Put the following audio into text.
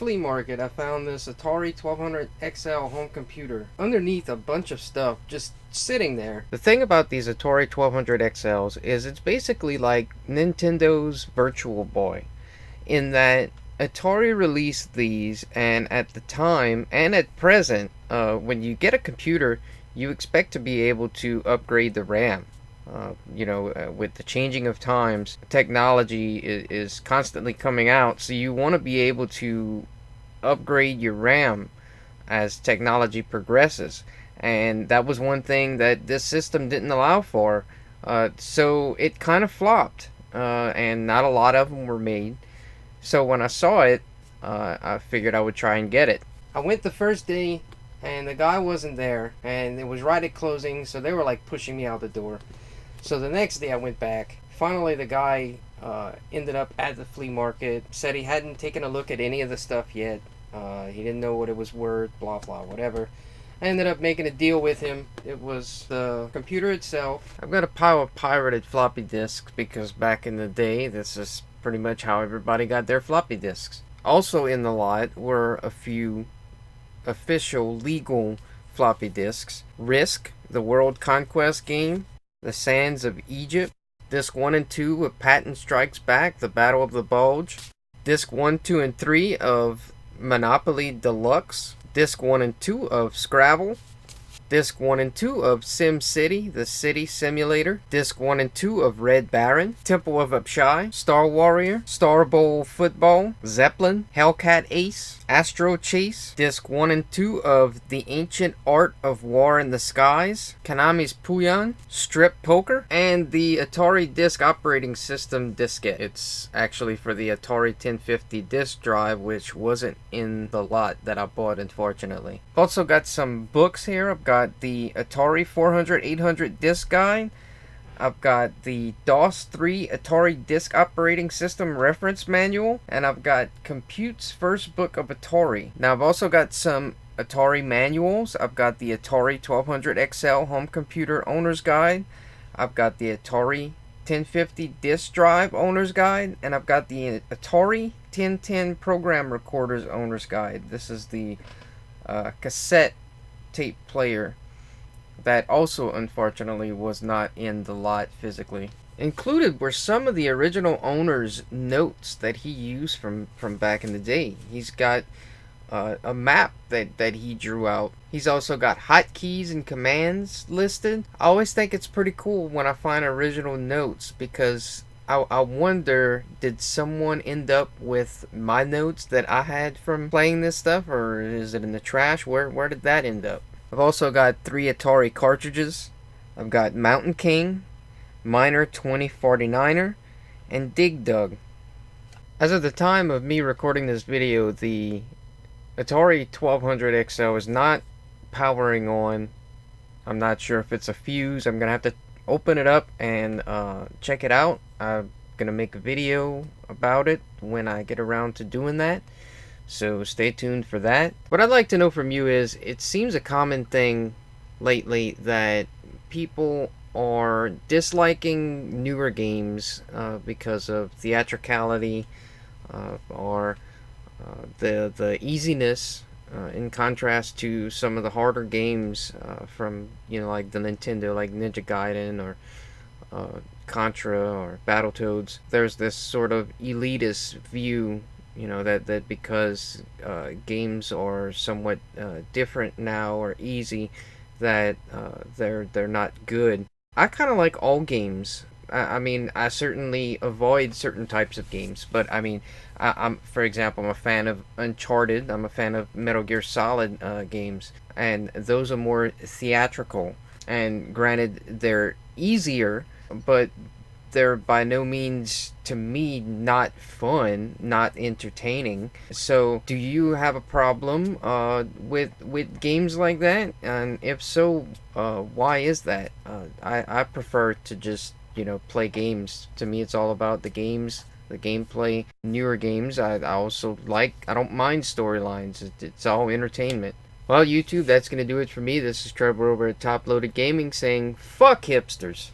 flea market, I found this Atari 1200XL home computer underneath a bunch of stuff just sitting there. The thing about these Atari 1200XLs is it's basically like Nintendo's Virtual Boy, in that Atari released these, and at the time and at present, when you get a computer, you expect to be able to upgrade the RAM. With the changing of times, technology is constantly coming out, so you want to be able to upgrade your RAM as technology progresses. And that was one thing that this system didn't allow for. So it kind of flopped, and not a lot of them were made. So when I saw it, I figured I would try and get it. I went the first day, and the guy wasn't there, and it was right at closing, so they were like pushing me out the door. So the next day I went back. Finally, the guy ended up at the flea market, said he hadn't taken a look at any of the stuff yet. He didn't know what it was worth, blah, blah, whatever. I ended up making a deal with him. It was the computer itself. I've got a pile of pirated floppy disks because back in the day, this is pretty much how everybody got their floppy disks. Also in the lot were a few official, legal floppy disks. Risk, the World Conquest game. The Sands of Egypt, Disc 1 and 2 of Patton Strikes Back, The Battle of the Bulge, Disc 1, 2, and 3 of Monopoly Deluxe, Disc 1 and 2 of Scrabble, Disc 1 and 2 of Sim City, The City Simulator, Disc 1 and 2 of Red Baron, Temple of Upshai, Star Warrior, Star Bowl Football, Zeppelin, Hellcat Ace, Astro Chase, Disc 1 and 2 of The Ancient Art of War in the Skies, Konami's Puyon, Strip Poker, and the Atari Disk Operating System diskette. It's actually for the Atari 1050 disk drive, which wasn't in the lot that I bought, unfortunately. Also got some books here. I've got the Atari 400-800 Disk Guide. I've got the DOS-3 Atari Disk Operating System Reference Manual, and I've got Compute's First Book of Atari. Now I've also got some Atari manuals. I've got the Atari 1200XL Home Computer Owner's Guide. I've got the Atari 1050 Disk Drive Owner's Guide, and I've got the Atari 1010 Program Recorders Owner's Guide. This is the cassette tape player that also unfortunately was not in the lot physically. Included were some of the original owner's notes that he used from back in the day. He's got a map that he drew out. He's also got hotkeys and commands listed. I always think it's pretty cool when I find original notes, because I wonder, did someone end up with my notes that I had from playing this stuff, or is it in the trash? Where did that end up? I've also got 3 Atari cartridges. I've got Mountain King, Miner 2049er, and Dig Dug. As of the time of me recording this video, the Atari 1200XL is not powering on. I'm not sure if it's a fuse. I'm going to have to open it up and check it out. I'm going to make a video about it when I get around to doing that. So stay tuned for that. What I'd like to know from you is, it seems a common thing lately that people are disliking newer games because of theatricality or the easiness in contrast to some of the harder games from, like the Nintendo, like Ninja Gaiden or Contra or Battletoads. There's this sort of elitist view, that because games are somewhat different now or easy, that they're not good. I kind of like all games. I mean, I certainly avoid certain types of games, but I mean, for example, I'm a fan of Uncharted. I'm a fan of Metal Gear Solid games, and those are more theatrical. And granted, they're easier, but they're by no means, to me, not fun, not entertaining. So, do you have a problem with games like that? And if so, why is that? I prefer to just, play games. To me, it's all about the games, the gameplay. Newer games, I also like. I don't mind storylines. It's all entertainment. Well, YouTube, that's going to do it for me. This is Trevor over at Top Loaded Gaming saying, fuck hipsters.